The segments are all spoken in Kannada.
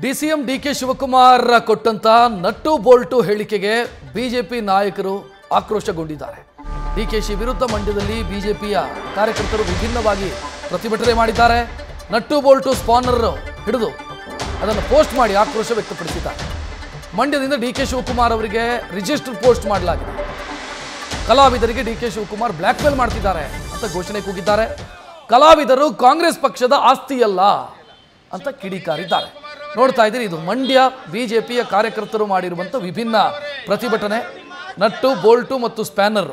ಡಿಸಿಎಂ ಡಿಕೆ ಶಿವಕುಮಾರ್ ಕೊಟ್ಟಂತ ನಟ್ಟು ಬೋಲ್ಟು ಹೇಳಿಕೆಗೆ ಬಿಜೆಪಿ ನಾಯಕರು ಆಕ್ರೋಶಗೊಂಡಿದ್ದಾರೆ. ಡಿಕೆಶಿ ವಿರುದ್ಧ ಮಂಡ್ಯದಲ್ಲಿ ಬಿಜೆಪಿಯ ಕಾರ್ಯಕರ್ತರು ವಿಭಿನ್ನವಾಗಿ ಪ್ರತಿಭಟನೆ ಮಾಡಿದ್ದಾರೆ. ನಟ್ಟು ಬೋಲ್ಟು ಸ್ಪಾನರ್ ಹಿಡಿದು ಅದನ್ನು ಪೋಸ್ಟ್ ಮಾಡಿ ಆಕ್ರೋಶ ವ್ಯಕ್ತಪಡಿಸಿದ್ದಾರೆ. ಮಂಡ್ಯದಿಂದ ಡಿಕೆ ಶಿವಕುಮಾರ್ ಅವರಿಗೆ ರಿಜಿಸ್ಟರ್ ಪೋಸ್ಟ್ ಮಾಡಲಾಗಿದೆ. ಕಲಾವಿದರಿಗೆ ಡಿಕೆ ಶಿವಕುಮಾರ್ ಬ್ಲ್ಯಾಕ್ ಮೇಲ್ ಮಾಡ್ತಿದ್ದಾರೆ ಅಂತ ಘೋಷಣೆ ಕೂಗಿದ್ದಾರೆ. ಕಲಾವಿದರು ಕಾಂಗ್ರೆಸ್ ಪಕ್ಷದ ಆಸ್ತಿಯಲ್ಲ ಅಂತ ಕಿಡಿಕಾರಿದ್ದಾರೆ. ನೋಡ್ತಾ ಇದ್ದೀರಿ, ಇದು ಮಂಡ್ಯ ಬಿಜೆಪಿಯ ಕಾರ್ಯಕರ್ತರು ಮಾಡಿರುವಂಥ ವಿಭಿನ್ನ ಪ್ರತಿಭಟನೆ. ನಟ್ಟು ಬೋಲ್ಟು ಮತ್ತು ಸ್ಪ್ಯಾನರ್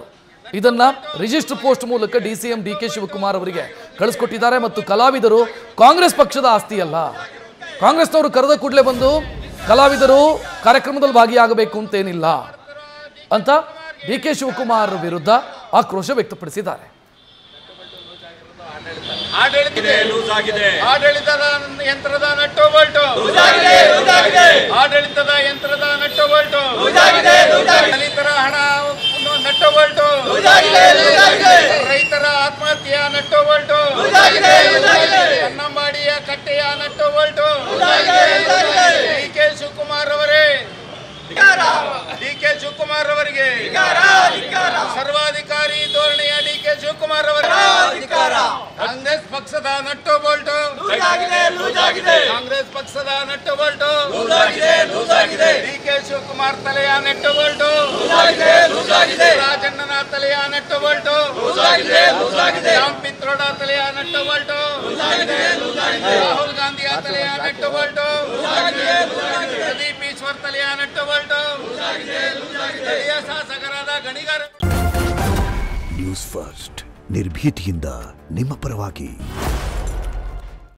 ಇದನ್ನ ರಿಜಿಸ್ಟರ್ ಪೋಸ್ಟ್ ಮೂಲಕ ಡಿಸಿಎಂ ಡಿಕೆ ಶಿವಕುಮಾರ್ ಅವರಿಗೆ ಕಳಿಸ್ಕೊಟ್ಟಿದ್ದಾರೆ. ಮತ್ತು ಕಲಾವಿದರು ಕಾಂಗ್ರೆಸ್ ಪಕ್ಷದ ಆಸ್ತಿಯಲ್ಲ, ಕಾಂಗ್ರೆಸ್ನವರು ಕರೆದ ಕೂಡಲೇ ಬಂದು ಕಲಾವಿದರು ಕಾರ್ಯಕ್ರಮದಲ್ಲಿ ಭಾಗಿಯಾಗಬೇಕು ಅಂತೇನಿಲ್ಲ ಅಂತ ಡಿಕೆ ಶಿವಕುಮಾರ್ ವಿರುದ್ಧ ಆಕ್ರೋಶ ವ್ಯಕ್ತಪಡಿಸಿದ್ದಾರೆ. ಆಡಳಿತದ ಯಂತ್ರದ ನಟ್ಟು ಬೋಲ್ಟು, ಆಡಳಿತದ ಯಂತ್ರದ ನಟ್ಟು ಬೋಲ್ಟು, ದಲಿತರ ಹಣ ನಟ್ಟು ಬೋಲ್ಟು, ರೈತರ ಆತ್ಮಹತ್ಯೆಯ ನಟ್ಟು ಬೋಲ್ಟು, ಅನ್ನಂಬಾಡಿಯ ಕಟ್ಟೆಯ ನಟ್ಟು ಬೋಲ್ಟು. ಡಿಕೆ ಶಿವಕುಮಾರ್ ಅವರೇ, ಡಿಕೆ ಶಿವಕುಮಾರ್ ಅವರಿಗೆ ಸರ್ವಾಧಿಕಾರಿ ಧೋರಣೆಯ ಡಿಕೆ ಶಿವಕುಮಾರ್ ಅವರಿಗೆ ಕಾಂಗ್ರೆಸ್ ಪಕ್ಷದ ನಟ್ಟು ಬೋಲ್ಟು, ಕಾಂಗ್ರೆಸ್ ಪಕ್ಷದ ನಟ್ಟು ಬೋಲ್ಟು, ಡಿಕೆ ಶಿವಕುಮಾರ್ ತಲೆಯ ನಟ್ಟು ಬೋಲ್ಟು, ರಾಜಣ್ಣನ ತಲೆಯ ನಟ್ಟು ಬೋಲ್ಟು, ರಾಮ್ ಪಿತ್ರೋಡ ತಲೆಯ ನಟ್ಟು ಬೋಲ್ಟು, ರಾಹುಲ್ ಗಾಂಧಿಯ ತಲೆಯ ನಟ್ಟು ಬೋಲ್ಟು, ಪ್ರದೀಪ್ ಈಶ್ವರ್ ತಲೆಯ ನಟ್ಟು ಬೋಲ್ಟು, ಸ್ಥಳೀಯ ಶಾಸಕರಾದ ಗಣಿಗಾರ. ನ್ಯೂಸ್ ಫಸ್ಟ್ ನಿರ್ಭೀತಿಯಿಂದ ನಿಮ್ಮ ಪರವಾಗಿ.